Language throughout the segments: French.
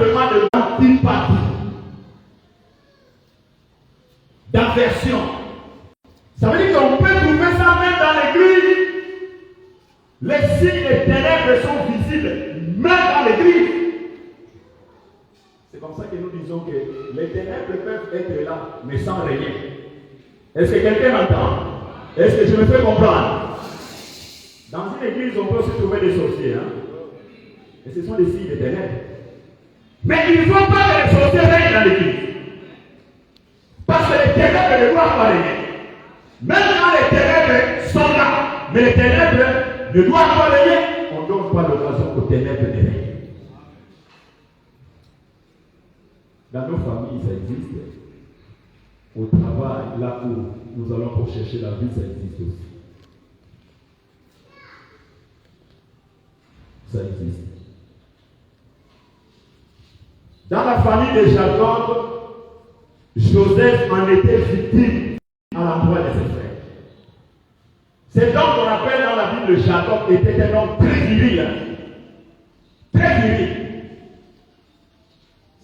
simplement de l'antipathie, d'aversion. Ça veut dire qu'on peut trouver ça même dans l'église. Les signes des ténèbres sont visibles, même dans l'église. C'est comme ça que nous disons que les ténèbres peuvent être là, mais sans régner. Est-ce que quelqu'un m'entend? Est-ce que je me fais comprendre? Dans une église, on peut aussi trouver des sorciers. Et ce sont des signes des ténèbres. Mais il ne faut pas que les sorciers règnent dans l'église. Parce que les ténèbres ne doivent pas régner. Même quand les ténèbres sont là, mais les ténèbres ne doivent pas régner, on ne donne pas l'occasion aux ténèbres de régner. Dans nos familles, ça existe. Au travail, là où nous allons pour chercher la vie, ça existe aussi. Ça existe. Dans la famille de Jacob, Joseph en était victime à l'endroit de ses frères. Cet homme qu'on appelle dans la Bible Jacob était un homme très viril. Très viril.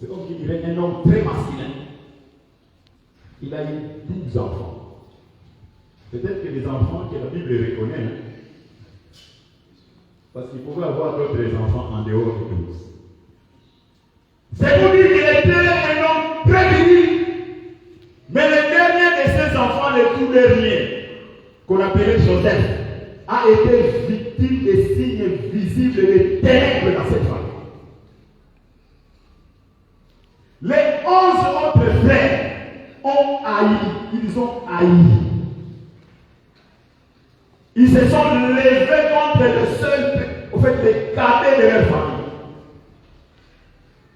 C'est comme qu'il dirait un homme très masculin. Il a eu 12 enfants. Peut-être que les enfants que la Bible reconnaît, parce qu'il pouvait avoir d'autres enfants en dehors de 12. C'est pour dire qu'il était un homme très viril. Mais le dernier de ses enfants, le tout dernier, qu'on appelait Joseph, a été victime des signes visibles de ténèbres dans cette famille. Les 11 autres frères ont haï, ils ont haï. Ils se sont levés contre le seul, au fait, les cadets de leur famille.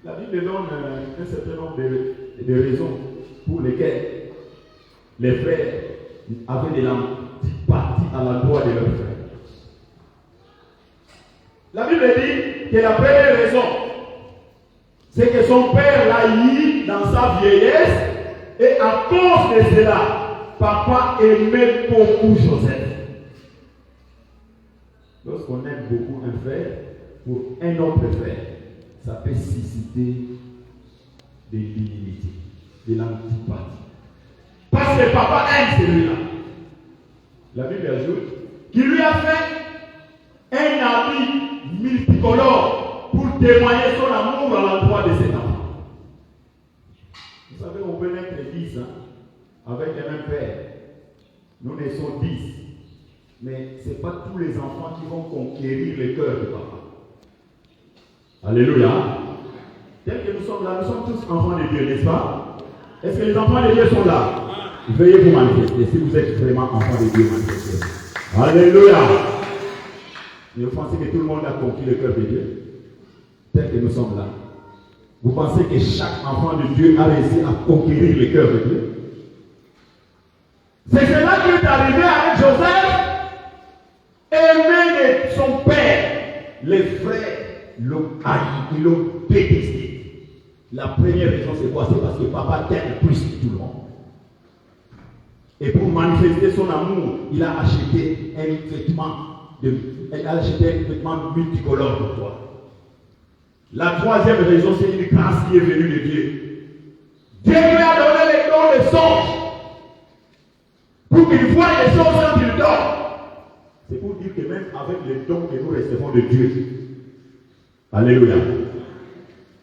La Bible donne un certain nombre de raisons pour lesquelles les frères avaient de l'antipathie à l'endroit de leurs frères. La Bible dit que la première raison, c'est que son père l'a haï dans sa vieillesse, et à cause de cela, papa aimait beaucoup Joseph. Lorsqu'on aime beaucoup un frère, pour un autre frère, ça peut susciter de l'inimitié, de l'antipathie. Parce que papa aime celui-là. La Bible ajoute qu'il lui a fait un habit multicolore pour témoigner son amour à l'endroit de cet enfant. Vous savez, on peut naître 10 avec un même père. Nous naissons 10. Mais ce n'est pas tous les enfants qui vont conquérir le cœur de papa. Alléluia. Tel que nous sommes là, nous sommes tous enfants de Dieu, n'est-ce pas? Est-ce que les enfants de Dieu sont là? Veuillez vous manifester si vous êtes vraiment enfants de Dieu manifestés. Alléluia. Et vous pensez que tout le monde a conquis le cœur de Dieu? Tel que nous sommes là. Vous pensez que chaque enfant de Dieu a réussi à conquérir le cœur de Dieu? C'est cela qui est arrivé avec Joseph. Aimé de son père. Les frères l'ont haï, ils l'ont détesté. La première raison, c'est quoi? C'est parce que papa t'aime plus que tout le monde. Et pour manifester son amour, il a acheté un vêtement multicolore pour toi. La troisième raison, c'est une grâce qui est venue de Dieu. Dieu lui a donné les dons des songes pour qu'il voie les choses quand il dort. C'est pour dire que même avec les dons que nous recevons de Dieu, alléluia,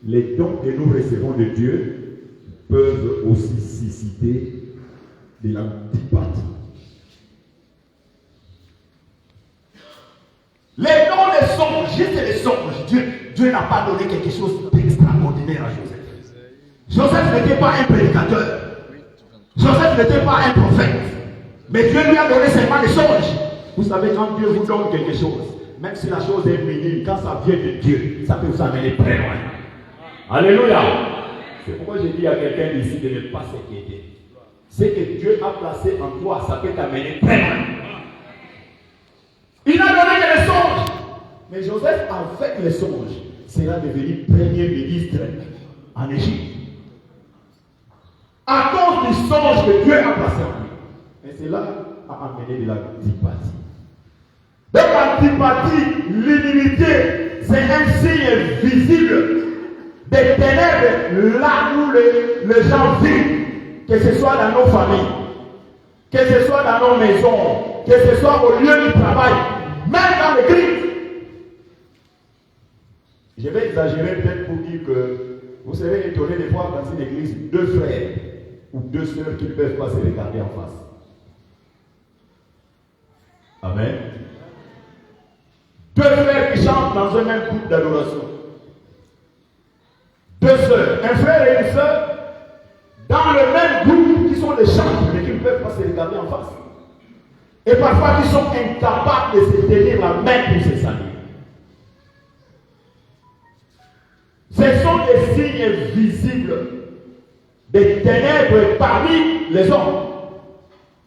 les dons que nous recevons de Dieu peuvent aussi susciter de l'antipathie. Les dons des songes, juste les songes, Dieu n'a pas donné quelque chose d'extraordinaire à Joseph. Joseph n'était pas un prédicateur. Joseph n'était pas un prophète. Mais Dieu lui a donné seulement des songes. Vous savez, quand Dieu vous donne quelque chose, même si la chose est minime, quand ça vient de Dieu, ça peut vous amener très loin. Alléluia. C'est pourquoi j'ai dit à quelqu'un d'ici de ne pas s'inquiéter. Ce que Dieu a placé en toi, ça peut t'amener très loin. Il a donné que les songes. Mais Joseph, avec les songes, sera devenu premier ministre en Égypte. À cause du songe que Dieu a placé en lui. Et cela a amené de l'antipathie. Donc l'antipathie, l'inimité, c'est un signe visible des ténèbres là où les gens vivent, que ce soit dans nos familles, que ce soit dans nos maisons, que ce soit au lieu du travail, même dans l'église. Je vais exagérer peut-être pour dire que vous serez étonné de voir dans une église deux frères ou deux sœurs qui ne peuvent pas se regarder en face. Amen. Deux frères qui chantent dans un même groupe d'adoration. Deux sœurs, un frère et une sœur, dans le même groupe qui sont des chanteurs, mais qui ne peuvent pas se regarder en face. Et parfois, qui sont incapables de se tenir la main pour se saluer. Ce sont des signes visibles des ténèbres parmi les hommes.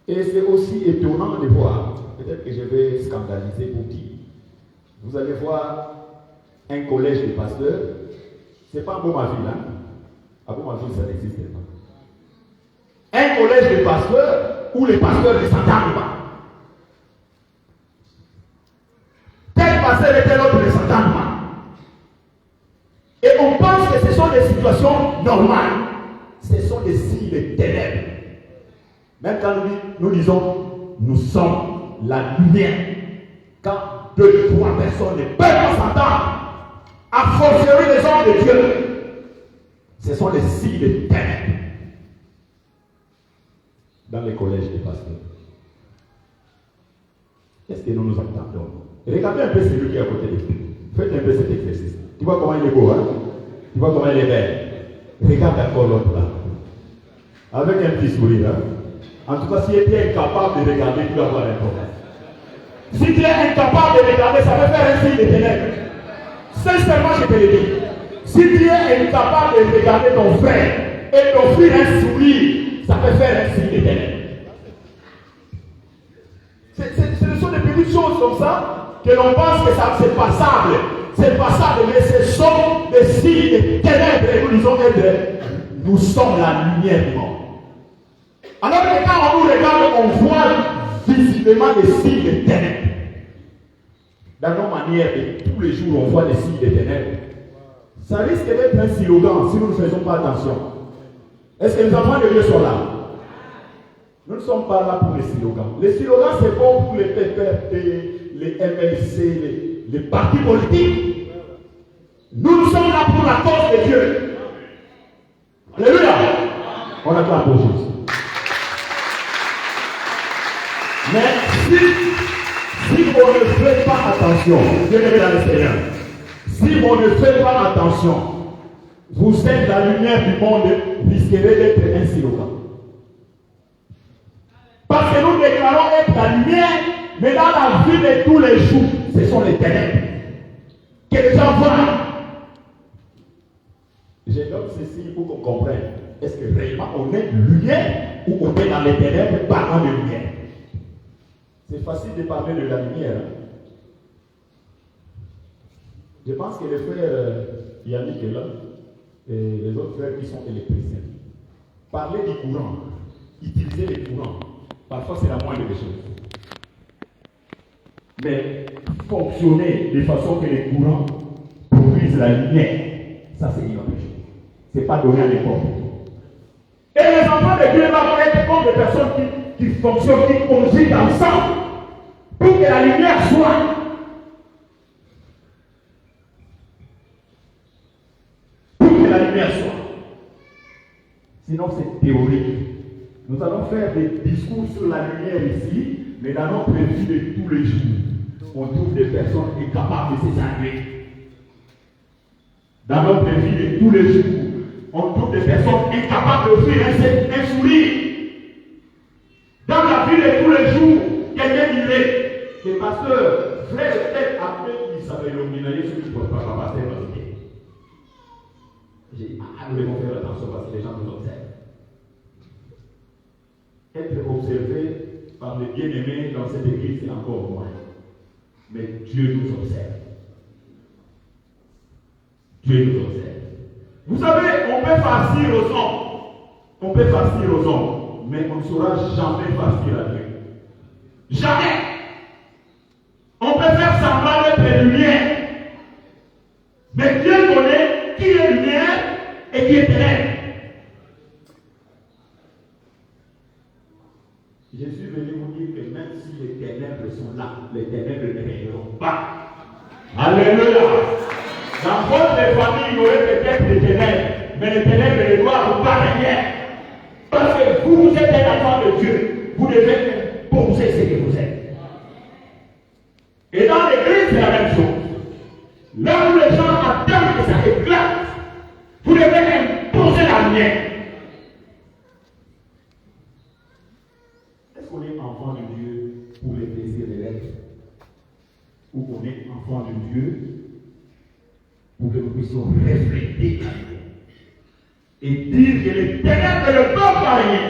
Et c'est aussi étonnant de voir, peut-être que je vais scandaliser pour dire, vous allez voir un collège de pasteurs, c'est pas Beaumaville, hein? À Beaumaville, ça n'existe pas. Un collège de pasteurs où les pasteurs ne s'entendent pas. Tel pasteur et tel autre ne s'entendent pas. Et on pense que ce sont des situations normales. Ce sont des signes de ténèbres. Même quand nous disons, nous sommes la lumière. Quand 2 ou 3 personnes ne peuvent pas s'entendre, à fortiori les hommes de Dieu, ce sont des signes de ténèbres. Dans les collèges des pasteurs. Est-ce que nous nous entendons? Regardez un peu celui qui est à côté de vous. Faites un peu cet exercice. Tu vois comment il est beau, hein? Tu vois comment il est belle. Regarde encore l'autre là. Avec un petit sourire, hein? En tout cas, si tu es incapable de regarder, tu vas avoir un problème. Si tu es incapable de regarder, ça peut faire un signe de ténèbres. Sincèrement, je te le dis. Si tu es incapable de regarder ton frère et d'offrir un sourire, ça peut faire un signe de ténèbres. Ce sont des petites choses comme ça que l'on pense que ça c'est passable. C'est passable, mais ce sont des signes de ténèbres. Et nous disons que nous sommes la lumière du monde. Alors que quand on nous regarde, on voit visiblement des signes de ténèbres. Dans nos manières de tous les jours, on voit des signes de ténèbres. Ça risque d'être un slogan si nous ne faisons pas attention. Est-ce que les enfants de Dieu sont là? Nous ne sommes pas là pour les slogans. Les slogans, c'est bon pour les PPRT, les MLC, les partis politiques. Nous sommes là pour la cause de Dieu. Alléluia. On acclame pour Jésus. Mais si on ne fait pas attention, bien-aimés dans le Seigneur, si on ne fait pas attention, vous êtes la lumière du monde, risquerez d'être un slogan. Parce que nous déclarons être la lumière, mais dans la vie de tous les jours, ce sont les ténèbres. Que les gens voient. Je donne ceci pour qu'on comprenne. Est-ce que réellement on est lumière ou on est dans les ténèbres parlant de lumière? C'est facile de parler de la lumière. Je pense que les frères Yannick est là et les autres frères qui sont électriciens. Parler du courant, utiliser les courants, parfois c'est la moindre des choses. Mais fonctionner de façon que les courants produisent la lumière, ça c'est une autre chose. Ce n'est pas donné à n'importe qui. Et les enfants de Dieu vont être comme des personnes qui fonctionnent, qui conjuguent ensemble pour que la lumière soit. Pour que la lumière soit. Sinon c'est théorique. Nous allons faire des discours sur la lumière ici, mais dans notre vie de tous les jours, on trouve des personnes incapables de se saluer. Dans notre vie de tous les jours, on trouve des personnes incapables d'offrir un sourire. Dans la vie de tous les jours, quelqu'un disait, les pasteurs, frère, peut-être après, ils savaient l'omnier, ceux qui ne peuvent pas passer dans le pied. J'ai dit, nous devons faire attention parce que les gens nous observent. Être observé par les bien-aimés dans cette église, c'est encore moins. Mais Dieu nous observe. Dieu nous observe. Vous savez, on peut farcir aux hommes. On peut farcir aux hommes, mais on ne saura jamais farcir à Dieu. Jamais. On peut faire semblant d'être lumière. Mais Dieu connaît qui est lumière et qui est ténèbres. Je suis venu vous dire que même si les ténèbres sont là, les ténèbres ne régneront pas. Alléluia. Dans votre famille, il y aurait peut-être des ténèbres, mais les ténèbres ne doivent pas régner. Parce que vous êtes un enfant de Dieu, vous devez imposer ce que vous êtes. Et dans l'église, c'est la même chose. Là où les gens attendent que ça éclate, vous devez imposer la lumière. Est-ce qu'on est enfant de Dieu pour les plaisirs de l'être? Ou qu'on est enfant de Dieu pour que nous puissions refléter la lumière et dire que les ténèbres ne peuvent pas rien.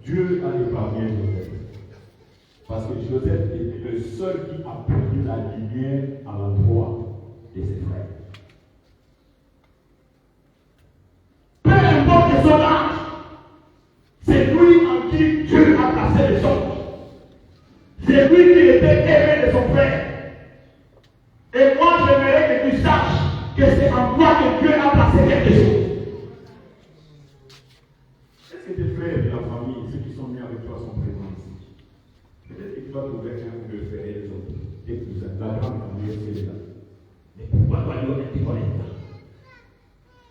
Dieu a épargné Joseph. Parce que Joseph était le seul qui a pris la lumière à l'endroit de ses frères. Peu importe son âge, c'est lui en qui Dieu a placé les hommes. C'est lui qui était aimé de son frère. Et moi, j'aimerais que tu saches que c'est en toi que Dieu a placé quelque chose. Est-ce que tes frères de la famille, ceux qui sont nés avec toi, sont présents ici? Peut-être que tu vas trouver un ou deux frères et les autres. Tes cousins, la grande famille, c'est là. Mais pourquoi toi, nous, on est connectés?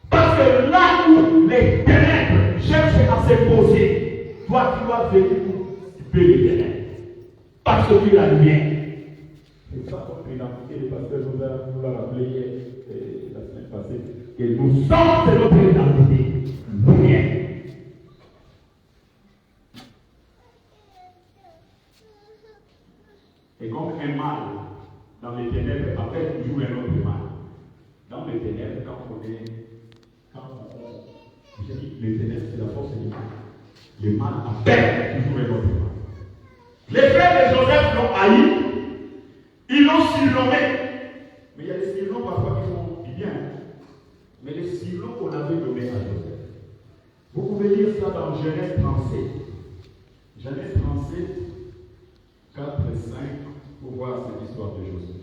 Parce que là où les ténèbres cherchent à s'imposer, toi, tu vas venir pour tuer les ténèbres. Parce que tu es la lumière. C'est ça qu'on peut identifier. Le pasteur nous l'a rappelé hier, la semaine passée, que nous sommes de notre identité, lumière. Et comme un mal dans les ténèbres appelle toujours un autre mal. Dans les ténèbres, je dis, les ténèbres, c'est la force du mal. Le mal appelle toujours un autre mal. Les frères de Joseph l'ont haï, ils l'ont surnommé. Mais il y a des surnoms parfois qui font du bien. Mais les surnoms qu'on avait nommés à Joseph. Vous pouvez lire ça dans Genèse 37. Genèse 37, 4 et 5, pour voir cette histoire de Joseph.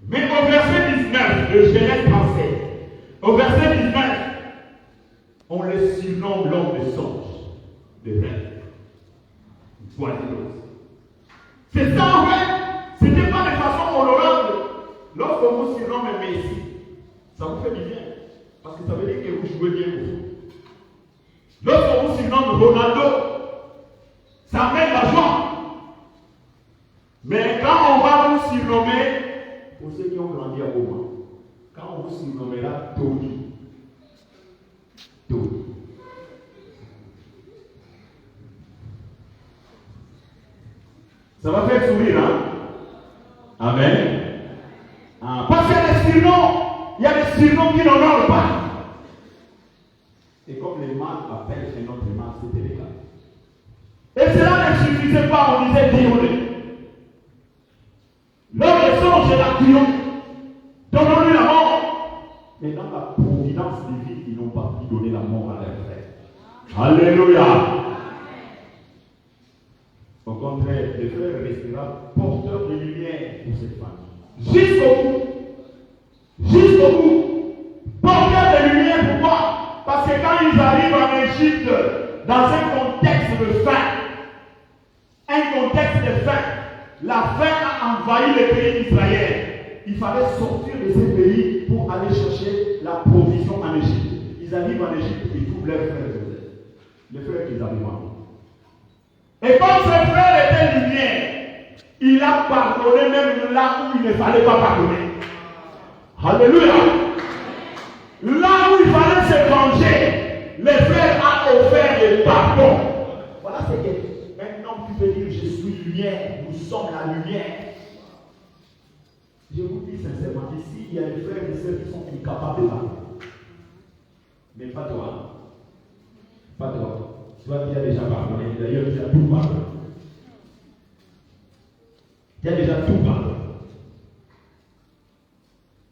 Mais au verset 19 de Genèse 37, au verset 19, on le surnomme l'homme de songe, de rêve, voisinose. C'est ça en fait, ce n'était pas de façon honorable. Lorsqu'on vous surnomme un Messi, ça vous fait du bien. Parce que ça veut dire que vous jouez bien au foot. Lorsqu'on vous surnomme Ronaldo, ça met la joie. Mais quand on va vous surnommer, pour ceux qui ont grandi à Boma, quand on vous surnommera Tony, ça va faire sourire, hein? Amen. Parce qu'il y a des surnoms, il y a des surnoms qui n'honorent pas. Et comme les mâles appellent un autre mâle, c'était le cas. Et cela ne suffisait pas, on disait Dioné. L'homme de songe et la triomphe, donnons-lui la mort. Mais dans la providence divine, ils n'ont pas pu donner la mort à leur frère. Alléluia. Au contraire, le frère restera porteur de lumière pour cette famille. Jusqu'au bout. Jusqu'au bout. Porteur de lumière, pourquoi? Parce que quand ils arrivent en Égypte, dans un contexte de faim, la faim a envahi le pays d'Israël. Il fallait sortir de ce pays pour aller chercher la provision en Égypte. Ils arrivent en Égypte et ils trouvent leurs frères Joseph. Les frères qu'ils arrivent en Égypte. Et comme ce frère était lumière, il a pardonné même là où il ne fallait pas pardonner. Alléluia. Là où il fallait se venger, le frère a offert le pardon. Voilà ce qu'un homme qui peut dire je suis lumière, nous sommes la lumière. Je vous dis sincèrement, ici il y a des frères et sœurs qui sont incapables de parler. Mais pas toi. Pas toi. Toi qui as déjà pardonné, d'ailleurs tu as tout pardonné. Tu as déjà tout pardonné.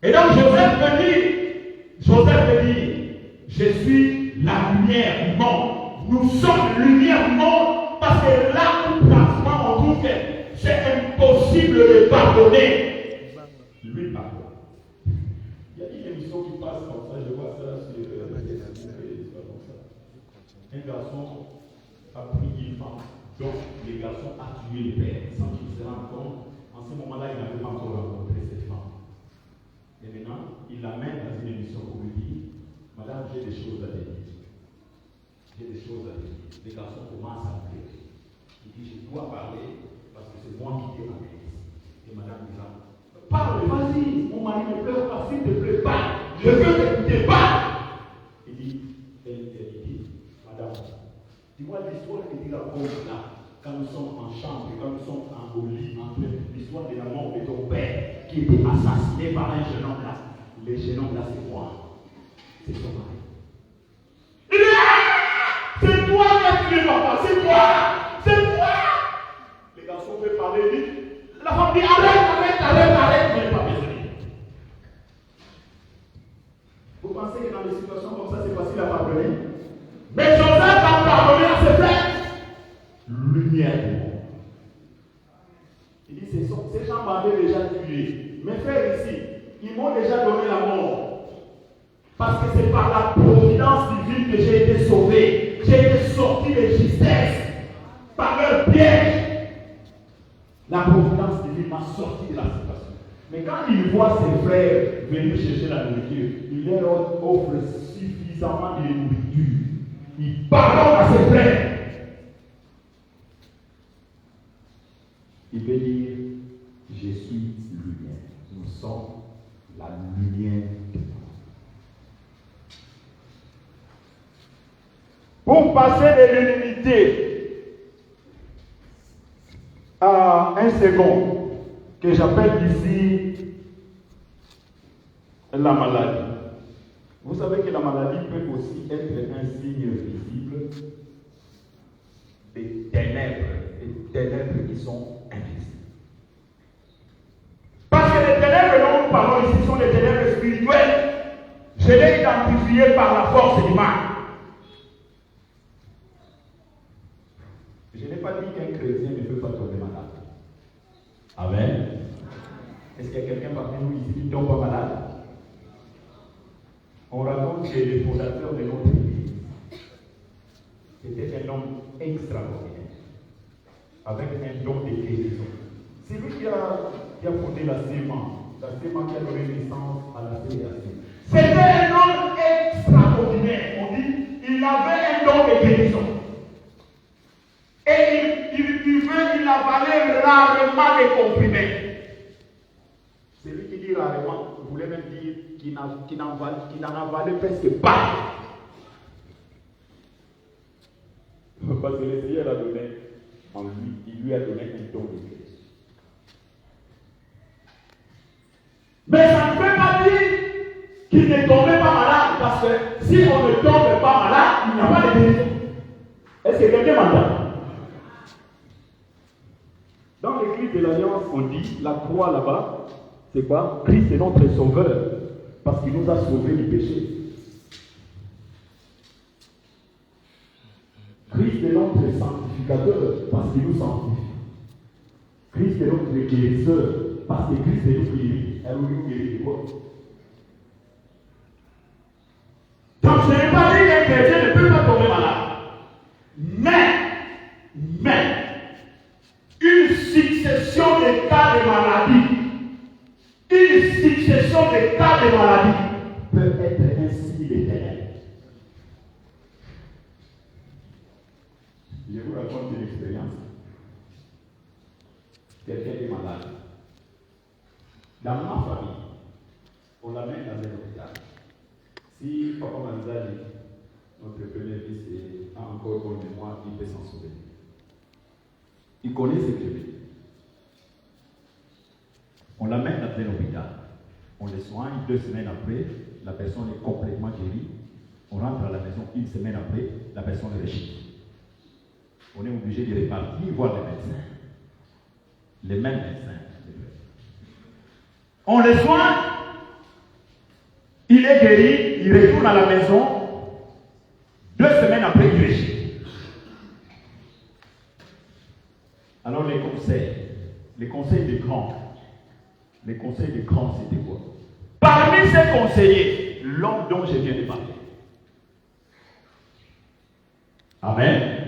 Et donc Joseph me dit, je suis la lumière du monde. Nous sommes lumière du monde parce que là où pratiquement on trouve que c'est impossible de pardonner. Lui pardonne. Il émission qui passe comme ça, je vois ça sur comme ça. Un garçon a pris une femme, donc le garçon a tué le père sans qu'il se rende compte. En ce moment-là, il n'avait pas encore rencontré cette femme. Et maintenant, il l'amène dans une émission pour lui dire, Madame, j'ai des choses à te dire. J'ai des choses à te dire. Le garçon commence à pleurer. Il dit, je dois parler parce que c'est moi qui t'ai amené ici. Et Madame dit, parle, vas-y, mon mari ne pleure pas, s'il te plaît, parle. Je veux t'écouter, parle. Il dit, elle dit, Madame, dis-moi l'histoire que tu racontes là, quand nous sommes en chambre, quand nous sommes au lit, l'histoire de la mort de ton père qui était assassiné par un jeune homme là. Le jeune homme là, c'est moi. C'est ton mari. Il dit, c'est toi qui as tué papa, c'est toi. C'est toi. Les garçons veulent parler, il dit, la femme dit, arrête, je n'ai pas besoin. Vous pensez que dans des situations comme ça, c'est facile à pardonner? Mais Joseph a pardonné à ses frères. Lumière du monde. Il dit, ces gens m'avaient déjà tué. Mes frères ici, ils m'ont déjà donné la mort. Parce que c'est par la providence divine que j'ai été sauvé. J'ai été sorti de justesse par leur piège. La providence divine m'a sorti de la situation. Mais quand il voit ses frères venir chercher la nourriture, il leur offre suffisamment de nourriture. Il pardonne à ses frères. Il veut dire, je suis lumière. Nous sommes la lumière du monde. Pour passer de l'unité à un second, que j'appelle ici la maladie. Vous savez que la maladie peut aussi être un signe visible des ténèbres qui sont invisibles. Parce que les ténèbres dont nous parlons ici sont les ténèbres spirituelles. Je l'ai identifié par la force du mal. Je n'ai pas dit qu'un chrétien ne peut pas tomber malade. Amen. Est-ce qu'il y a quelqu'un parmi nous ici qui ne tombe pas malade? On raconte que le fondateur de notre église était un homme extraordinaire, avec un don de guérison. C'est lui qui a fondé la CMA qui a donné naissance à la fédération. C'était un homme extraordinaire. On dit, il avait un don de guérison. Et il avalait rarement les comprimés. C'est lui qui dit rarement, vous voulez même dire qu'il n'en avalait presque pas. Parce que le Seigneur a donné en lui, il lui a donné un don de guérison. Mais ça ne veut pas dire qu'il ne tombait pas malade, parce que si on ne tombe pas malade, il n'y a pas de guérison. Est-ce que quelqu'un m'entend? Dans l'église de l'Alliance, on dit, la croix là-bas, c'est quoi? Christ est notre sauveur, parce qu'il nous a sauvés du péché. Christ est notre sanctificateur, parce qu'il nous sanctifie. Christ est notre guérisseur, parce que Christ est notre guéri. Elle nous guérit de quoi? Donc je n'ai pas dit qu'un chrétien ne peut pas tomber malade. Mais, une succession de cas de maladie, peut être un signe de ténèbres. Je vous raconte une expérience. Quelqu'un est malade. Dans ma famille, on l'amène dans un hôpital. Si Papa Manzali, notre premier fils, a encore bonne mémoire, il peut s'en souvenir. Il connaît ce que je. On l'amène dans un hôpital. On le soigne, 2 semaines après, la personne est complètement guérie. On rentre à la maison, 1 semaine après, la personne est réchie. On est obligé de repartir voir les médecins. Les mêmes médecins. On le soigne, il est guéri, il retourne à la maison, 2 semaines après, il réchit. Alors les conseils des grands, c'était quoi? Parmi ces conseillers, l'homme dont je viens de parler. Amen.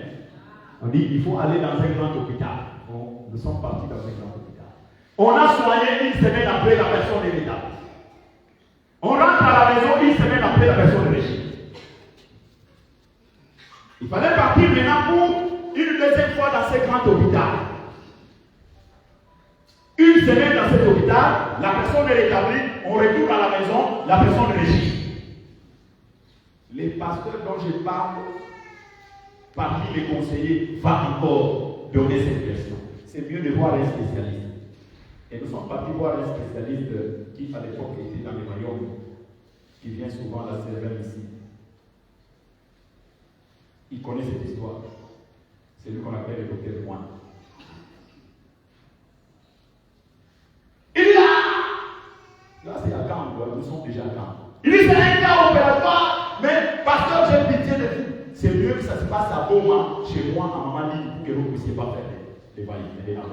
On dit qu'il faut aller dans un grand hôpital. Bon, nous sommes partis dans un grand hôpital. On a soigné une semaine après, la personne est rétablie. On rentre à la maison une semaine après, la personne est régie. Il fallait partir maintenant pour une deuxième fois dans ce grand hôpital. Une semaine dans cet hôpital, la personne est rétablie, on retourne à la maison, la personne est régie. Les pasteurs dont je parle, parmi les conseillers, va encore donner cette version. C'est mieux de voir un spécialiste. Et nous sommes partis voir un spécialiste qui, à l'époque, était dans les royaumes, qui vient souvent la servir ici. Il connaît cette histoire. C'est lui qu'on appelle le docteur Juan. Il est là! Là, c'est à Caen, nous sommes déjà à Caen. Il dit c'est un cas opératoire, mais pasteur, j'ai pitié de vous. C'est mieux que ça se passe à Boma, chez moi, à Mamadi, pour que vous ne puissiez pas faire les valides, les navets.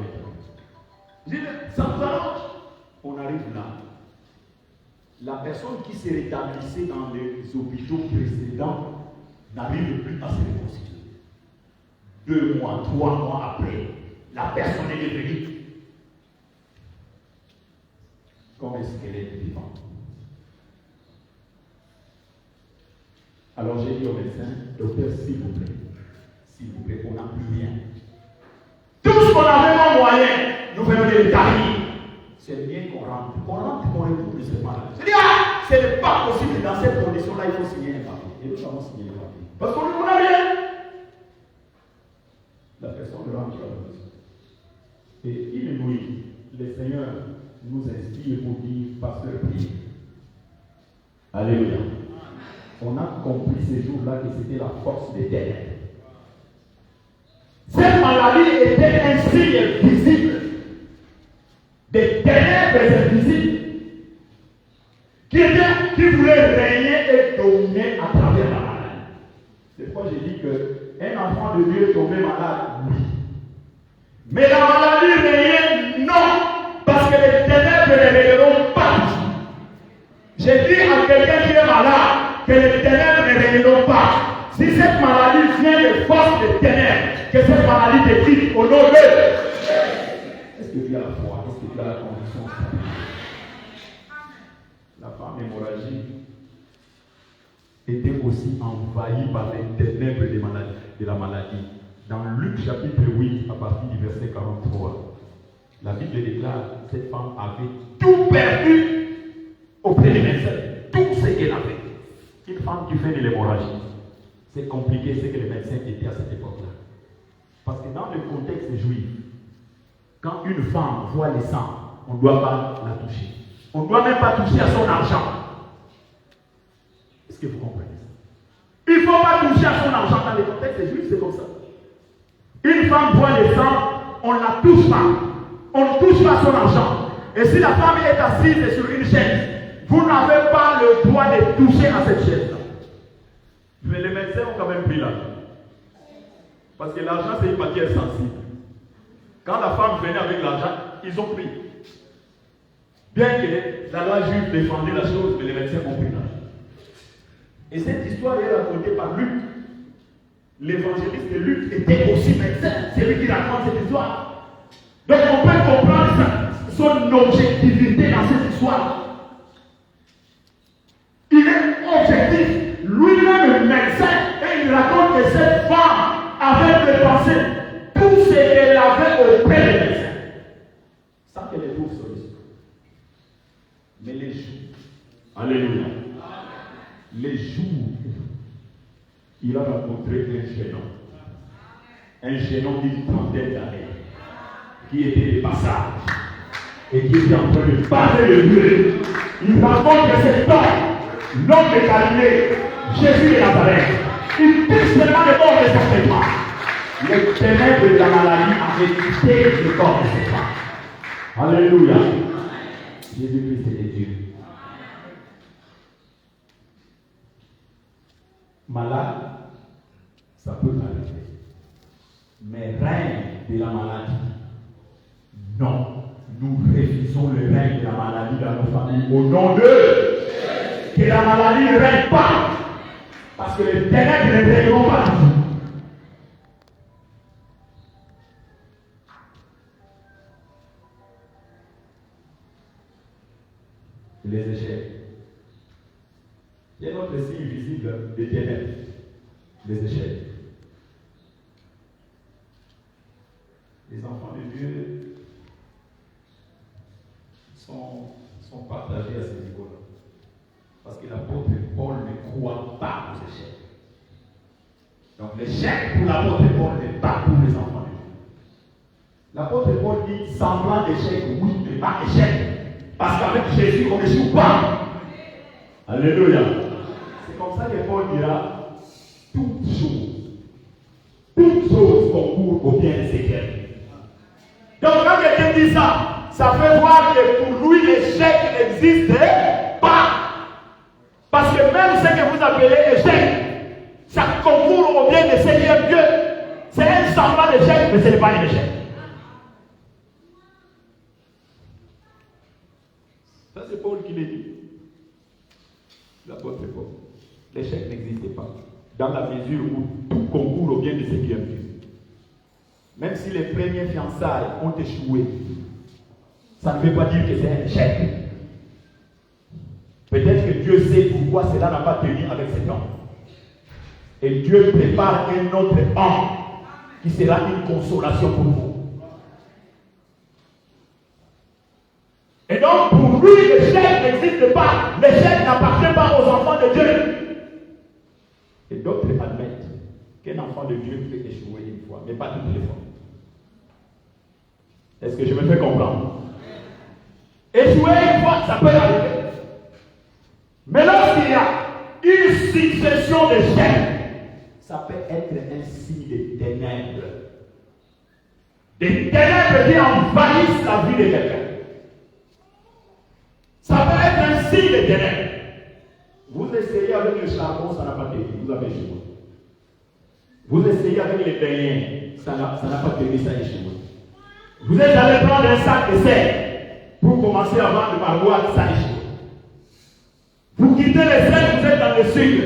Je dis, ça nous arrange. On arrive là. La personne qui s'est rétablissée dans les hôpitaux précédents n'arrive plus à se reconstituer. 2 mois, 3 mois après, la personne est devenue comme un squelette vivant. Alors j'ai dit au médecin, docteur, s'il vous plaît, on n'a plus rien. Tout ce qu'on avait en moyen, nous venons de l'établir. C'est bien qu'on rentre, qu'on retrouve de ce malade. Je dis, ce n'est pas possible dans cette condition-là, il faut signer un papier. Et nous avons signé le papier. Parce qu'on n'a rien. La personne rentre à la maison. Et il nous dit, le Seigneur nous inspire pour dire, pasteur, priez. Alléluia. On a compris ces jours-là que c'était la force des ténèbres. Cette maladie était un signe visible des ténèbres invisibles qui voulaient régner et dominer à travers la maladie. C'est pourquoi j'ai dit qu'un enfant de Dieu est tombé malade, oui. Mais la maladie régnait, non, parce que les ténèbres ne régneront pas. J'ai dit à quelqu'un qui est malade que les ténèbres ne régneront pas. Si cette maladie vient de force des ténèbres, que cette maladie te quitte au nom de Dieu. Est-ce que tu as la foi? Est-ce que tu as la conviction? La femme hémorragique était aussi envahie par les ténèbres de la maladie. Dans Luc chapitre 8, à partir du verset 43, la Bible déclare que cette femme avait tout perdu auprès des médecins. Tout ce qu'elle avait. Une femme qui fait de l'hémorragie. C'est compliqué ce que les médecins étaient à cette époque-là. Parce que dans le contexte juif, quand une femme voit le sang, on ne doit pas la toucher. On ne doit même pas toucher à son argent. Est-ce que vous comprenez ça? Il ne faut pas toucher à son argent. Dans le contexte juif, c'est comme ça. Une femme voit le sang, on ne la touche pas. On ne touche pas son argent. Et si la femme est assise sur une chaise, vous n'avez pas le droit de toucher à cette chaise-là. Mais les médecins ont quand même pris l'argent. Parce que l'argent, c'est une matière sensible. Quand la femme venait avec l'argent, ils ont pris. Bien que la loi juive défendait la chose, mais les médecins ont pris l'argent. Et cette histoire est racontée par Luc. L'évangéliste Luc était aussi médecin. C'est lui qui raconte cette histoire. Donc on peut comprendre son objectivité dans cette histoire. Il est objectif. Lui-même médecin, et il raconte que cette femme avait dépensé tout ce qu'elle avait auprès des médecins, sans qu'elle ait trouve solution. Mais les jours, alléluia, les jours, il a rencontré un jeune homme d'une trentaine d'années, qui était de passage, et qui était en train de parler de Dieu. Il raconte que cet homme, l'homme de Galilée, Jésus de Nazareth, il touche seulement le corps de son paiement. Les ténèbres de la maladie avaient quitté le corps de cette femme. Alléluia. Jésus-Christ est Dieu. Malade, ça peut arriver. Mais règne de la maladie, non. Nous refusons le règne de la maladie dans nos familles au nom de que la maladie ne règne pas. Parce que les ténèbres ne règneront pas toujours. Les échecs. Il y a notre signe visible des ténèbres. Les échecs. Les enfants de Dieu sont partagés à ce niveau-là. Parce que l'apôtre Paul ne croit pas aux échecs. Donc l'échec pour l'apôtre Paul n'est pas pour les enfants de Dieu. L'apôtre Paul dit semblant d'échec, oui, mais pas échec. Parce qu'avec Jésus, on n'échoue pas. Alléluia. C'est comme ça que Paul dira toutes choses concourent au bien de ses cœurs. Donc quand quelqu'un dit ça, ça fait voir que pour lui l'échec n'existe pas. Parce que même ce que vous appelez échec, ça concourt au bien de ses cœurs. C'est un semblant d'échec, mais ce n'est pas un échec. Ça c'est Paul qui l'a dit. L'apôtre Paul. L'échec n'existe pas. Dans la mesure où tout concourt au bien de ceux qui aiment Dieu. Même si les premières fiançailles ont échoué, ça ne veut pas dire que c'est un échec. Peut-être que Dieu sait pourquoi cela n'a pas tenu avec cet homme. Et Dieu prépare un autre homme qui sera une consolation pour vous. Et donc, pour lui, l'échec n'existe pas. L'échec n'appartient pas aux enfants de Dieu. Et d'autres admettent qu'un enfant de Dieu peut échouer une fois, mais pas toutes les fois. Est-ce que je me fais comprendre? Échouer une fois, ça peut arriver. Mais lorsqu'il y a une succession d'échecs, ça peut être un signe de ténèbres. Des ténèbres qui envahissent la vie de quelqu'un. Ça peut être un signe de ténèbres. Vous essayez avec le charbon, ça n'a pas tenu, vous avez échoué. Vous essayez avec les beignets, ça n'a pas tenu, ça a échoué. Vous êtes allé prendre un sac de sel pour commencer à vendre le maroilles, ça a échoué. Vous quittez les sel, vous êtes dans le sud,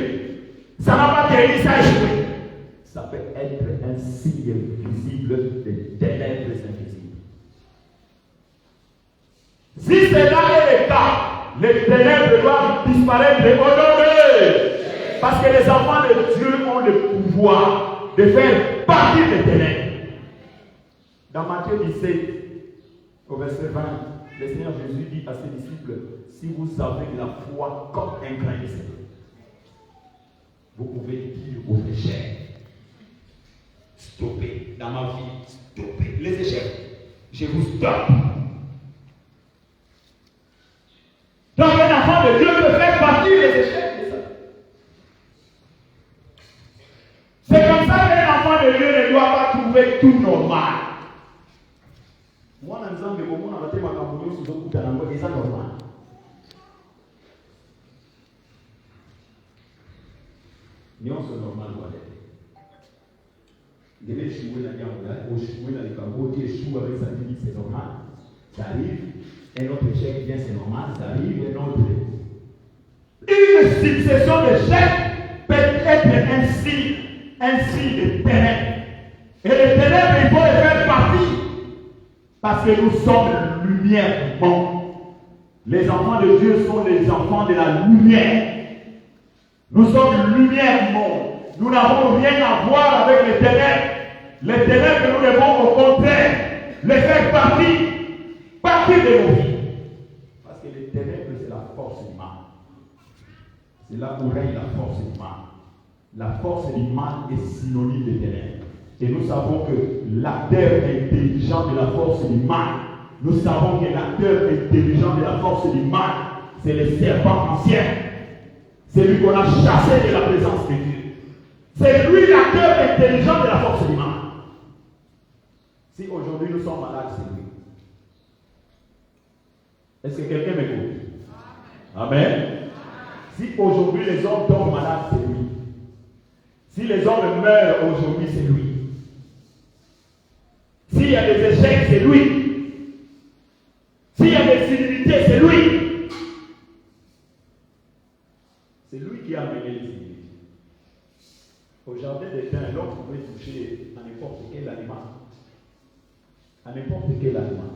ça n'a pas tenu, ça a échoué. Ça peut être un signe visible des ténèbres invisibles. Si cela est le cas, les ténèbres doivent disparaître et honorer. Parce que les enfants de Dieu ont le pouvoir de faire partie des ténèbres. Dans Matthieu 17, au verset 20, le Seigneur Jésus dit à ses disciples, si vous avez la foi comme un grain de sel, vous pouvez dire aux échecs, stoppez dans ma vie, stoppez les échecs, je vous stoppe. Donc un enfant de Dieu peut faire partie des échecs de ça. C'est comme ça qu'un enfant de Dieu ne doit pas trouver tout normal. Moi, dans l'exemple de comment on a été ma campagne sur le coup de la langue, c'est normal. Mais on se normal doit l'être. Il devait échouer dans la guerre, échouer dans les campagnes, il échoue avec sa vie, c'est normal. Ça arrive. Un autre échec vient, c'est normal, ça arrive, un autre. Une succession d'échecs peut être un signe de ténèbres. Et les ténèbres, il faut les faire partie. Parce que nous sommes lumière du monde. Les enfants de Dieu sont les enfants de la lumière. Nous sommes lumière du monde. Nous n'avons rien à voir avec les ténèbres. Les ténèbres, nous devons au contraire les faire partie de nos vies. Parce que les ténèbres, c'est la force du mal. C'est là où règne la force du mal. La force du mal est synonyme de ténèbres. Et nous savons que l'acteur intelligent de la force du mal, nous savons que l'acteur intelligent de la force du mal, c'est le serpent ancien. C'est lui qu'on a chassé de la présence de Dieu. C'est lui l'acteur intelligent de la force du mal. Si aujourd'hui nous sommes malades, c'est lui. Est-ce que quelqu'un m'écoute? Amen. Si aujourd'hui les hommes tombent malades, c'est lui. Si les hommes meurent aujourd'hui, c'est lui. S'il y a des échecs, c'est lui. S'il y a des inégalités, c'est lui. C'est lui qui a amené les similitudes. Au jardin d'Éden, l'homme pouvait toucher à n'importe quel animal. À n'importe quel animal.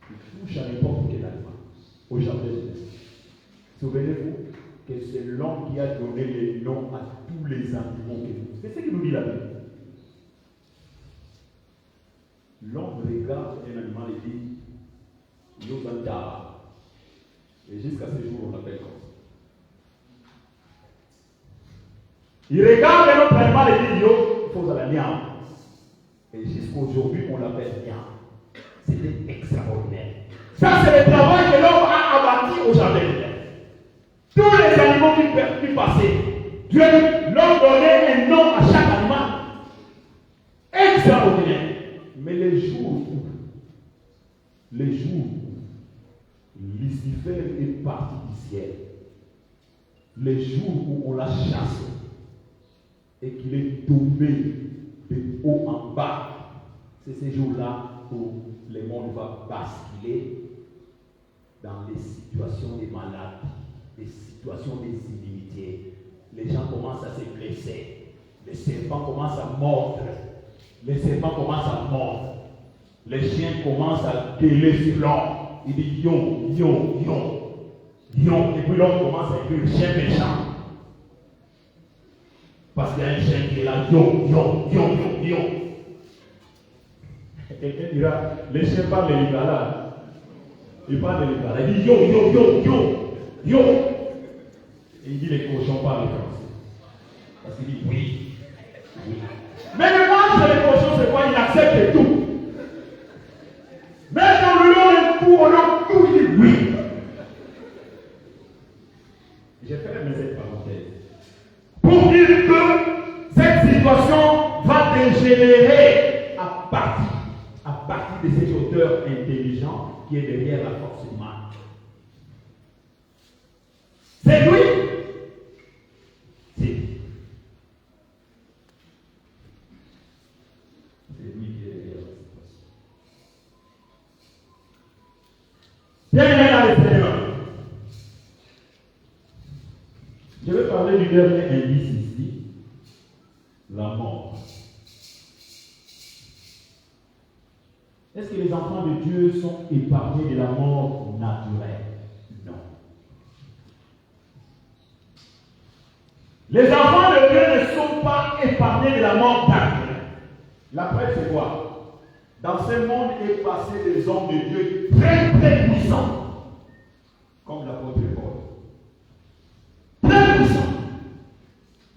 Il touche à n'importe quel animal. Au jardin d'Éden. Souvenez-vous que c'est l'homme qui a donné les noms à tous les animaux. C'est ce que nous dit la Bible. L'homme regarde un animal et dit Yozanda. Et jusqu'à ce jour, on l'appelle comme ça. Il regarde un autre animal et dit Yo, il faut la niam. Et jusqu'aujourd'hui, on l'appelle niam. C'était extraordinaire. Ça, c'est le travail que l'homme a abattu au jardin d'Éden. Tous les animaux qui passaient, Dieu leur donnait un nom à chaque animal. Extraordinaire. Mais les jours où Lucifer est parti du ciel, les jours où on l'a chassé et qu'il est tombé de haut en bas, c'est ces jours-là où le monde va basculer dans des situations de maladies, des situations d'inimitié. Les gens commencent à se blesser, les serpents commencent à mordre. Les serpents commencent à mordre. Les chiens commencent à gueuler sur l'homme. Il dit yon, yon, yon. Yon. Et puis l'homme commence à écrire chien méchant. Parce qu'il y a un chien qui est là. Yon, yon, yon, yon, yon. Quelqu'un dira, les chiens parlent de l'Igala. Ils parlent de l'Igala. Il dit yon, yon, yon, yon, yon. Et il dit les cochons parlent français. Parce qu'il dit oui. Oui. Mais le mal de l'émotion, c'est quoi? Il accepte tout. Mais quand on lui donne un coup, on leur tout, il dit oui. J'ai fait cette parenthèse pour dire que cette situation va dégénérer à partir de cet auteur intelligent qui est derrière la force humaine. C'est lui. Si. Dernier dans les Seigneur. Je vais parler du dernier indice ici, la mort. Est-ce que les enfants de Dieu sont épargnés de la mort naturelle? Non. Les enfants de Dieu ne sont pas épargnés de la mort naturelle. La preuve, c'est quoi? Dans ce monde est passé des hommes de Dieu très très puissants, comme l'apôtre Paul. Très puissants.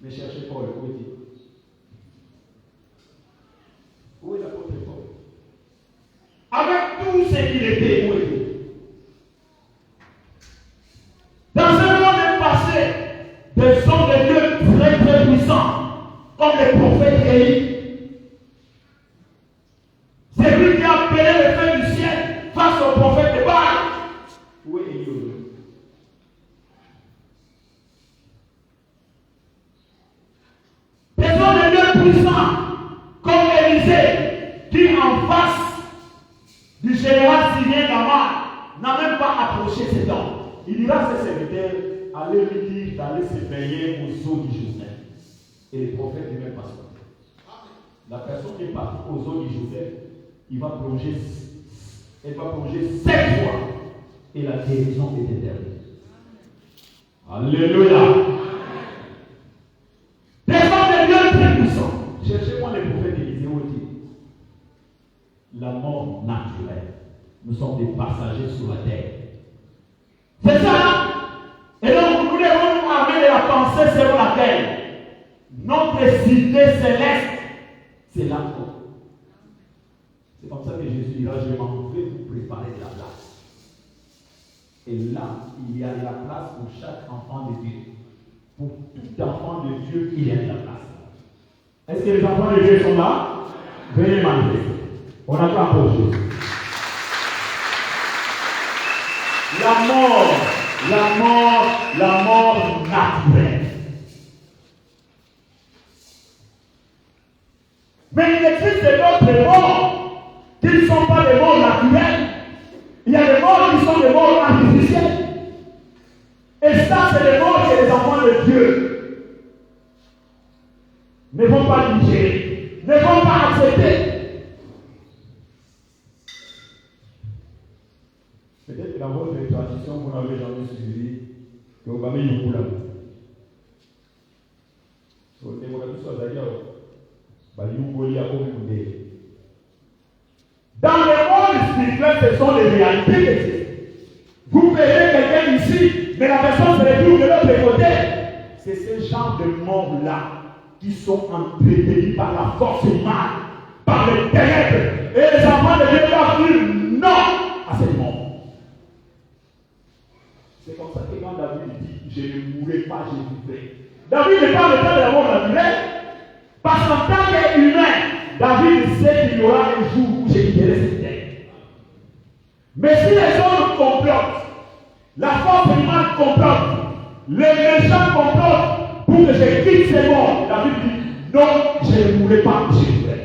Mais cherchez Paul, où est-il? Où est l'apôtre Paul? Avec tout ce qu'il était, où est-il? Dans ce monde est passé des hommes de Dieu très très puissants, comme les prophètes Élie. C'est lui qui a appelé le feu du ciel face au prophète de Baal. Où est Élie aujourd'hui? Des hommes de Dieu puissants, comme Élisée, qui en face du général syrien Naman n'a même pas approché cet homme. Il dira à ses serviteurs, allez lui dire d'aller se baigner aux eaux du Jourdain. Et les prophètes ne même pas ça. La personne qui est partie aux eaux du Jourdain, elle va plonger 7 fois et la guérison est éternelle. Alléluia. Des hommes de Dieu très puissants. Cherchez-moi les prophètes d'Élisée où dit la mort naturelle. Nous sommes des passagers sur la terre. C'est ça. Et donc nous devons nous amener la pensée selon laquelle notre cité céleste, c'est la mort. C'est comme ça que Jésus dira, je m'en vais vous préparer de la place. Et là, il y a de la place pour chaque enfant de Dieu. Pour tout enfant de Dieu, il y a de la place. Est-ce que les enfants de Dieu sont là? Venez manifester. On attend pour Jésus. La mort naturelle. Mais il existe d'autres morts qui ne sont pas des morts naturelles. Il y a des morts qui sont des morts artificielles. Et ça, c'est les morts que les enfants de de Dieu ne vont pas digérer, ne vont pas accepter. Peut-être que dans votre tradition, vous n'avez jamais suivi que vous avez eu là. Dans le monde spirituel, ce sont les réalités. Vous verrez quelqu'un ici, mais la personne se retrouve de l'autre côté. C'est ce genre de morts-là qui sont entretenus par la force humaine, par les ténèbres. Et les enfants de Dieu doivent dire non à cette mort. C'est comme ça que quand David dit, je ne mourrai pas, je vivrai. David n'est pas le temps de la mort naturelle, parce qu'en tant qu'humain, David sait qu'il y aura un jour où je quitterai cette terre. Mais si les hommes complotent, la force humaine complote, les méchants complotent pour que je quitte ces morts, David dit, non, je ne mourrai pas, je vivrai.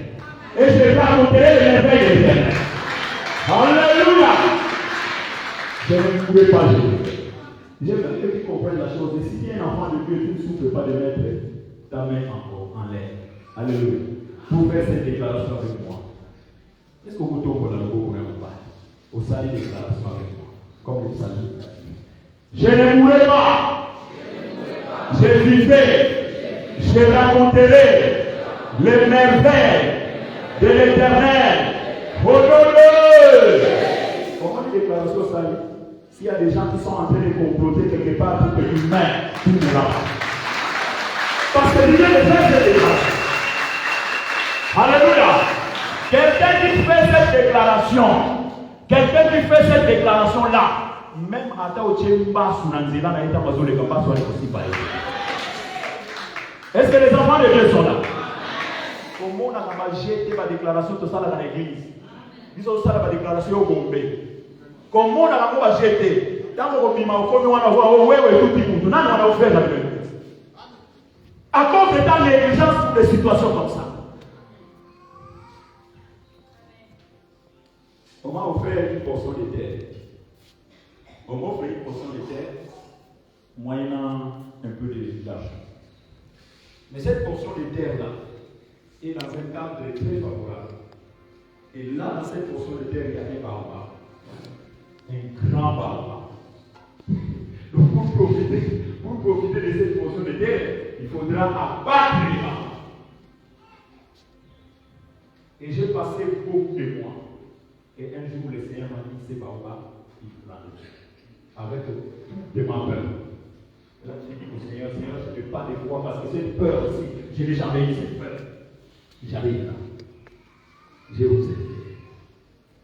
Et je raconterai les merveilles de l'Éternel. Alléluia! Je ne mourrai pas, je vivrai. J'aimerais que tu comprennes la chose. Et si tu es un enfant de Dieu, tu ne souffres pas de mettre ta main encore en l'air. Alléluia. Pour faire cette déclaration avec moi. Est-ce que vous tombez dans le beau ou pas? Au salut déclaration avec moi. Comme le salut. Je ne mourrai pas. Je vivrai. Je raconterai les merveilles de l'Éternel. Comment une déclaration au salut? S'il y a des gens qui sont en train de comploter quelque part pour que l'humain tourne là. Parce que Dieu ne fait cette déclaration. Alléluia. Quelqu'un qui fait cette déclaration-là, même à ta Ochemba, Sunanzila, Naïta Mazo, les Gamba sont aussi pas. Est-ce que les enfants de Dieu sont là? Comment on a jeté ma déclaration de ça dans l'église? Ils ont ça la déclaration au Bombay. Comment on a jeté? Dans le bima, on a tout petit peu. On a offert la Bible. À cause de ta négligence de situations comme ça. On m'a offert une portion de terre. On m'a offert une portion de terre, moyennant un peu d'argent. Mais cette portion de terre-là est dans un cadre très favorable. Et là, dans cette portion de terre, il y a un baobab. Un grand baobab. Donc, pour profiter de cette portion de terre, il faudra abattre les baobabs. Et j'ai passé beaucoup de mois. Et un jour, le Seigneur m'a dit, c'est baobab, il plante. Avec de ma peur. Là, j'ai dit au Seigneur, je ne peux pas de foi parce que cette peur aussi, je n'ai jamais eu cette peur. J'arrive là. J'ai osé.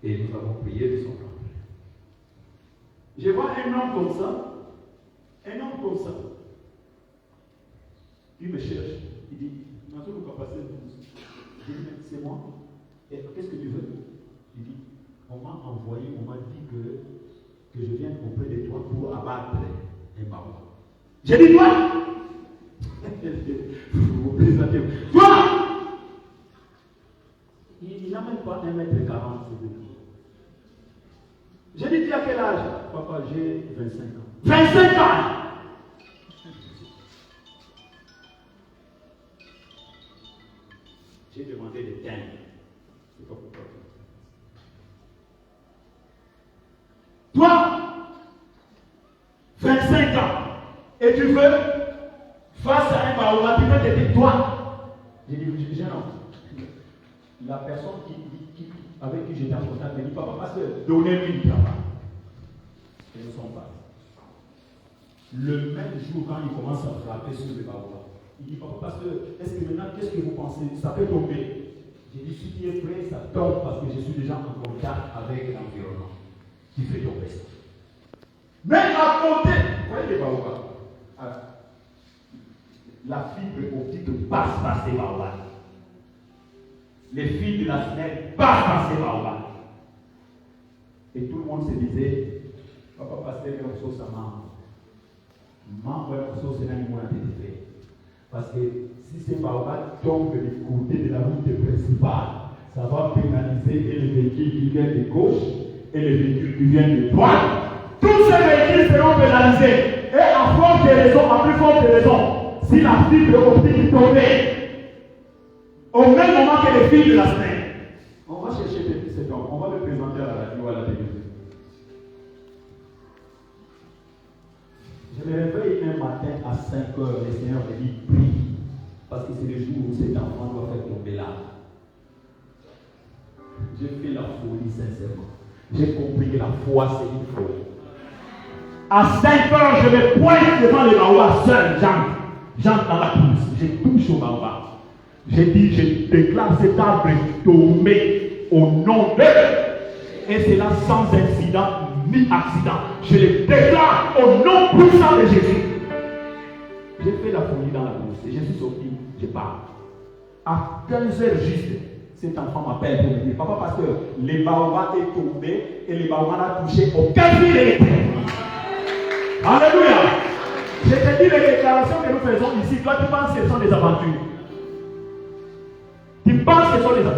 Et nous avons prié de son nom. Je vois un homme comme ça. Un homme comme ça. Il me cherche. Il dit, Mathieu, vous pouvez passer. Je dis, c'est moi. Et qu'est-ce que tu veux? Il dit, on m'a envoyé, on m'a dit que je vienne auprès de toi pour abattre un baobab. J'ai dit, toi? Vous plaisantez. Toi? Il n'a même pas 1m40, c'est de tout. J'ai dit, tu as quel âge? Papa, j'ai 25 ans. 25 ans! J'ai demandé des thèmes. C'est pas pourquoi. Toi, 25 ans, et tu veux, face à un baobab, tu veux te dire, toi. J'ai dit, jeune homme, la personne avec qui j'étais en contact me dit, papa, parce que donnez-lui du travail. Et nous sommes pas. Le même jour, quand il commence à frapper sur le baobab, il dit, papa, parce que, est-ce que maintenant, qu'est-ce que vous pensez? Ça peut tomber. J'ai dit, si tu es prêt, ça tombe parce que je suis déjà en contact avec l'environnement qui fait tomber ça. Mais à côté, vous voyez les baobabs, la fibre optique passe par ces baobabs. Les fils de la fenêtre passent par ces baobabs. Et tout le monde se disait, papa, pasteur, un sauce à maman. Maman, un sauce à maman a été fait. Parce que si ces baobabs tombent du côté de la route principale, ça va pénaliser et les véhicules qui viennent de gauche et les véhicules qui viennent de droite. Tous ces véhicules seront pénalisés. Et à force de raison, à plus forte raison, si la fibre optique tombait, au même moment que les filles de la semaine, on va chercher cet homme, on va le présenter à la radio ou à la télévision. Je me réveille un matin à 5 heures, le Seigneur me dit prie, parce que c'est le jour où cet enfant doit faire tomber là. J'ai fait la folie sincèrement. J'ai compris que la foi c'est une folie. À 5 heures, je me pointe devant les baobabs seul, j'entre dans la pousse, je touche au baobab. J'ai dit, je déclare cet arbre tombé au nom de. Et c'est là sans incident ni accident. Je le déclare au nom puissant de Jésus. J'ai fait la folie dans la pousse et je suis sorti, je pars. À 15 heures juste, cet enfant m'appelle pour me dire, papa pasteur, les baobabs est tombé et les baobabs n'a touché aucun fil de l'éternel. Alléluia. Je te dis les déclarations que nous faisons ici, toi tu penses que ce sont des aventures. Tu penses que ce sont des aventures.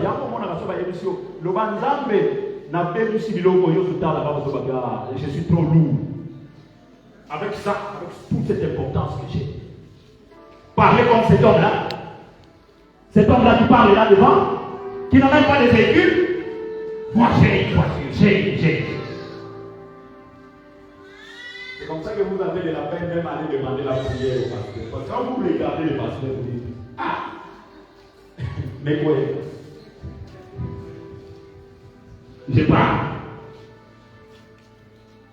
Je suis trop lourd. Avec ça, avec toute cette importance que j'ai. Parler comme cet homme-là. Cet homme-là qui parle là devant, qui n'a même pas de véhicule. Moi j'ai. C'est comme ça que vous avez de la peine même à aller demander la prière au pasteur. Parce que quand vous regardez le pasteur, vous dites, ah, mais quoi? Je parle.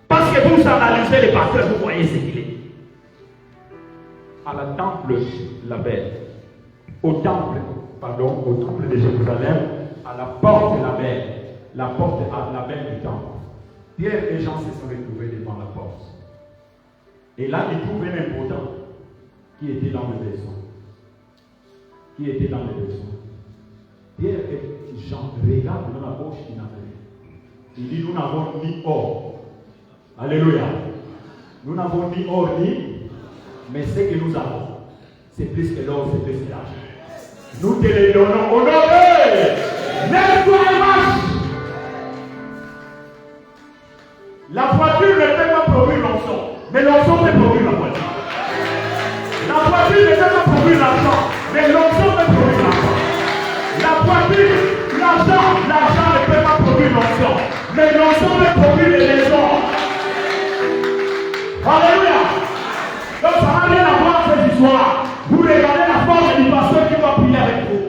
Parce que vous analysez le pasteur, vous voyez ce qu'il est. À la temple Label, au temple de Jérusalem, à la porte Label, la porte à Label du temple. Pierre et Jean se sont retrouvés devant la porte. Et là, ils trouvent un important qui était dans le vaisseau. Pierre et Jean regardent dans la poche, ils n'avaient rien. Il dit, nous n'avons ni or. Alléluia. Nous n'avons ni or ni, mais ce que nous avons, c'est plus que l'or, c'est plus que l'argent. Nous te les donnons au nom de. Lève-toi et marche. La voiture ne peut pas produire l'onction, mais l'onction peut produire la voiture. La voiture ne peut pas produire l'argent, mais l'onction peut produire l'argent. La voiture, l'argent ne peut pas produire l'onction, mais l'onction peut produire les maisons. Alléluia. Donc ça n'a rien à voir cette histoire. Vous regardez la forme du pasteur qui va prier avec vous.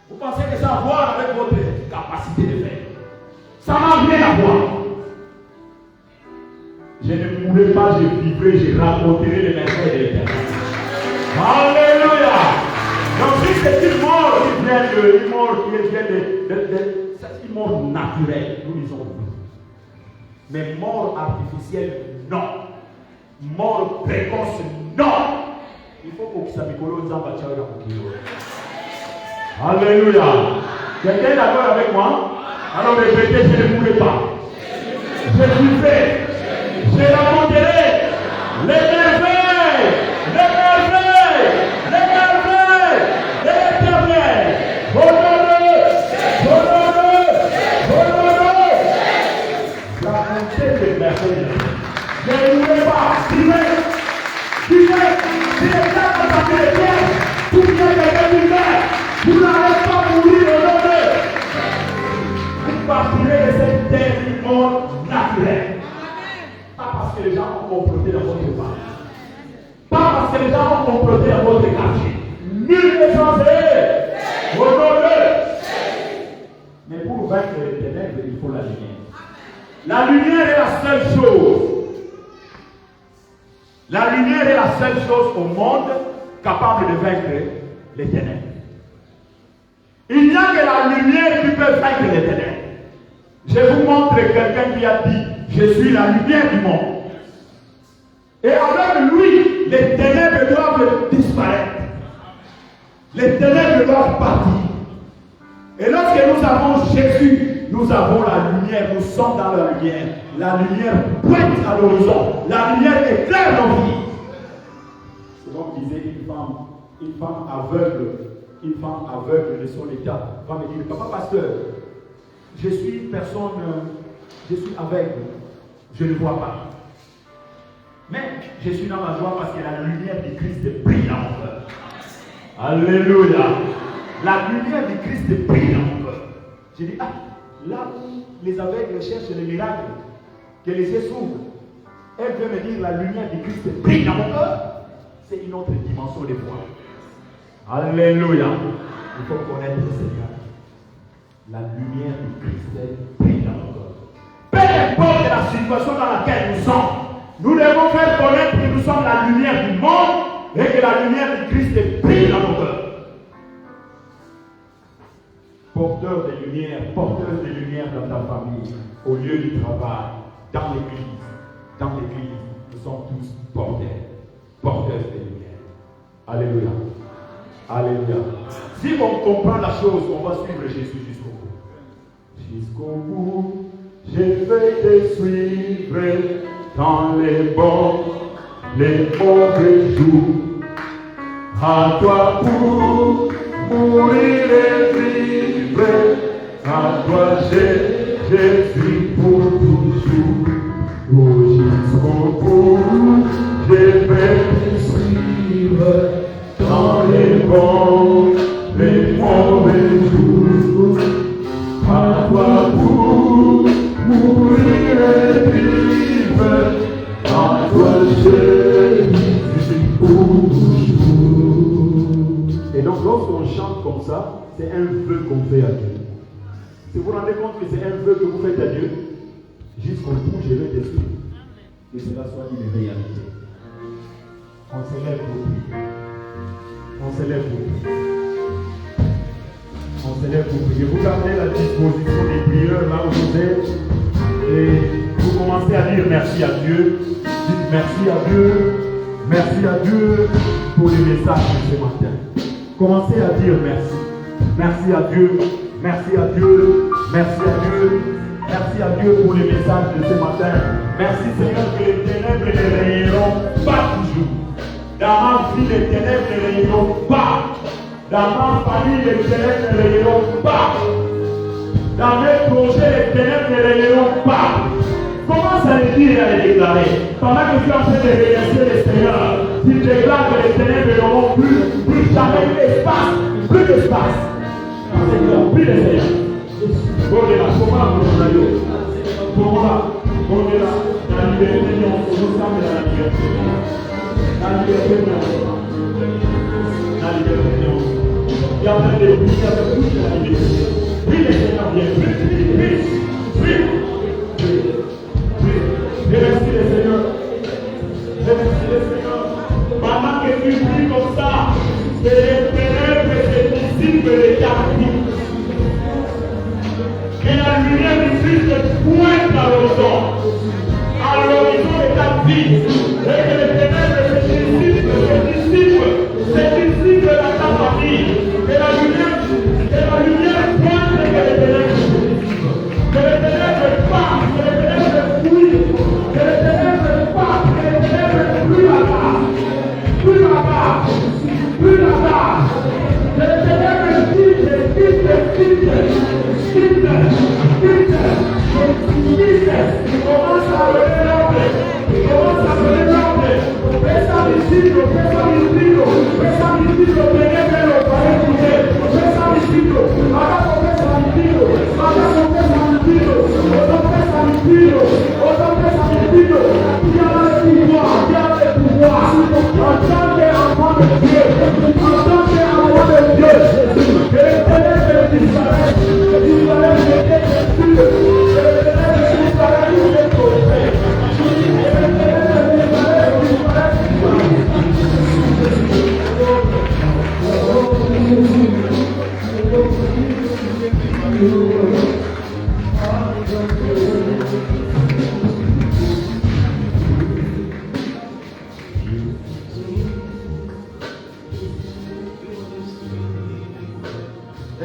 Vous pensez que ça a à voir avec votre capacité de faire. Ça n'a rien à voir. Je ne mourrai pas, je vivrai, je raconterai les merveilles de l'Éternel. Alléluia. Donc si c'est une mort qui vient de, une mort naturelle, nous disons. Mais mort artificielle, non. Mort précoce, non. Il faut que ça m'école aux ambassadeurs à Kilo. Alléluia. Quelqu'un est d'accord avec moi? Alors répétez, je ne mourrai pas. Je suis fait. Je raconterai les merveilles de l'Éternel. Racontez les merveilles. Je ne mourrai pas. Dis-moi, si les gens ont tapé les pièges, tout bien quelqu'un qui meurt, vous n'allez pas mourir au nom d'eux. Vous partirez de cette terre mort naturelle. Pas parce que les gens ont comploté dans votre famille. Pas parce que les gens ont comploté dans votre quartier. Nul n'est censé au nom d'eux. Mais pour vaincre les ténèbres, il faut la lumière. La lumière est la seule chose. La lumière est la seule chose au monde capable de vaincre les ténèbres. Il n'y a que la lumière qui peut vaincre les ténèbres. Je vous montre quelqu'un qui a dit, je suis la lumière du monde. Et avec lui, les ténèbres doivent disparaître. Les ténèbres doivent partir. Et lorsque nous avons Jésus, nous avons la lumière, nous sommes dans la lumière. La lumière pointe à l'horizon. La lumière éclaire nos vies. C'est donc disait une femme aveugle de son état va me dire, papa pasteur, je suis une personne, je suis aveugle, je ne vois pas. Mais je suis dans la joie parce que la lumière du Christ brille dans mon cœur. Alléluia. La lumière du Christ brille dans mon cœur. Je dis, là où les aveugles cherchent les miracles, que les yeux s'ouvrent, elle veut me dire la lumière du Christ brille dans mon cœur. C'est une autre dimension de foi. Alléluia. Il faut connaître le Seigneur. La lumière du Christ brille dans mon cœur. Peu importe la situation dans laquelle nous sommes, nous devons faire connaître que nous sommes la lumière du monde et que la lumière du Christ brille dans nos cœurs. Porteur de lumière, porteuse de lumière dans ta famille, au lieu du travail, dans l'église. Dans l'église, nous sommes tous porteurs de lumière. Alléluia. Alléluia. Si on comprend la chose, on va suivre Jésus jusqu'au bout. Jusqu'au bout, je vais te suivre dans les bons, les mauvais jours. À toi pour mourir et vivre, à toi Jésus pour toujours. Oh, jusqu'au bout, je vais te suivre dans les bons, les mauvais jours. À toi pour mourir et vivre, à toi Jésus pour toujours. Et donc lorsqu'on chante comme ça, c'est un vœu qu'on fait à Dieu. Si vous vous rendez compte que c'est un vœu que vous faites à Dieu, jusqu'au bout je vais te suivre. Que cela soit une réalité. On s'élève pour prier. On s'élève pour prier. On s'élève pour prier. Vous gardez la disposition des prières là où vous êtes. Et vous commencez à dire merci à Dieu. Dites merci à Dieu. Merci à Dieu pour les messages de ce matin. Commencez à dire merci. Merci à Dieu. Merci à Dieu. Merci à Dieu. Merci à Dieu pour les messages de ce matin. Merci Seigneur que les ténèbres ne rayeront pas toujours. Dans ma vie, les ténèbres ne rayeront pas. Dans ma famille, les ténèbres ne rayeront pas. Dans mes projets, les ténèbres ne rayeront pas. Commence à le dire et à le déclarer. Pendant que tu es en train de remercier le Seigneur, tu déclares que les ténèbres n'auront plus jamais d'espace. Plus d'espace. Seigneur, plus de Seigneur. La liberté, on se ressemble à la liberté. La liberté, la liberté. Il y a plein de prières avec toute la liberté. Oui, le Seigneur vient. Oui. Remercie le Seigneur. Remercie le Seigneur. Pendant que tu pries comme ça, que les ténèbres se dissipent de ta vie. Et la lumière du Christ pointe à l'horizon de ta vie. Et que les ténèbres se dissipent dans ta famille. Que la lumière pointe que les ténèbres se dissipent. Que les ténèbres partent, que les ténèbres fuient. Que les ténèbres partent, que les ténèbres plus là-bas. Plus là-bas. Plus là-bas. Que les ténèbres quittent. Commence à lever l'ordre. Commence à lever l'ordre. Pesa visito, tenebro, para escuchar. Pesa visito, abajo pesa visito, otro pesa visito. Y ahora de pouvoir, entendez enfant de Dieu, que les ténèbres disparaissent,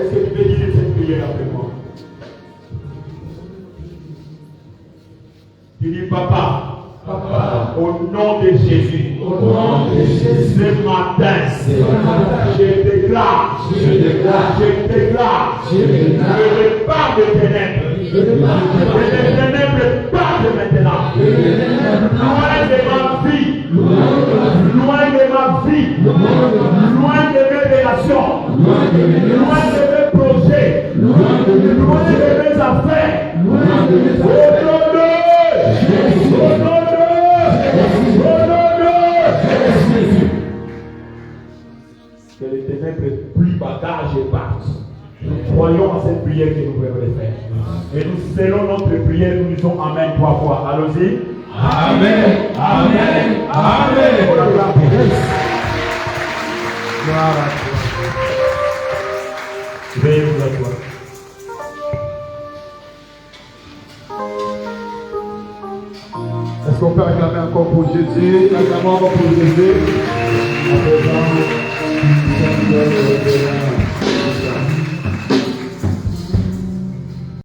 Est-ce que tu peux dire cette prière après moi? Tu dis Papa, au nom de Jésus, ce matin, je déclare, je ne pas de ténèbres. Les ténèbres partent maintenant. Loin de ma vie. de ma vie, loin de mes relations, loin de mes projets, loin de mes affaires. Que l'Éternel plus bagage et parte. Nous croyons à cette prière que nous pouvons faire. Et nous scellons notre prière, nous disons Amen 3 fois. Allons-y. Amen. Amen. Amen. Gloire à toi. Veuillez vous asseoir. Est-ce qu'on peut acclamer encore pour Jésus? Acclamons encore pour Jésus. À présent,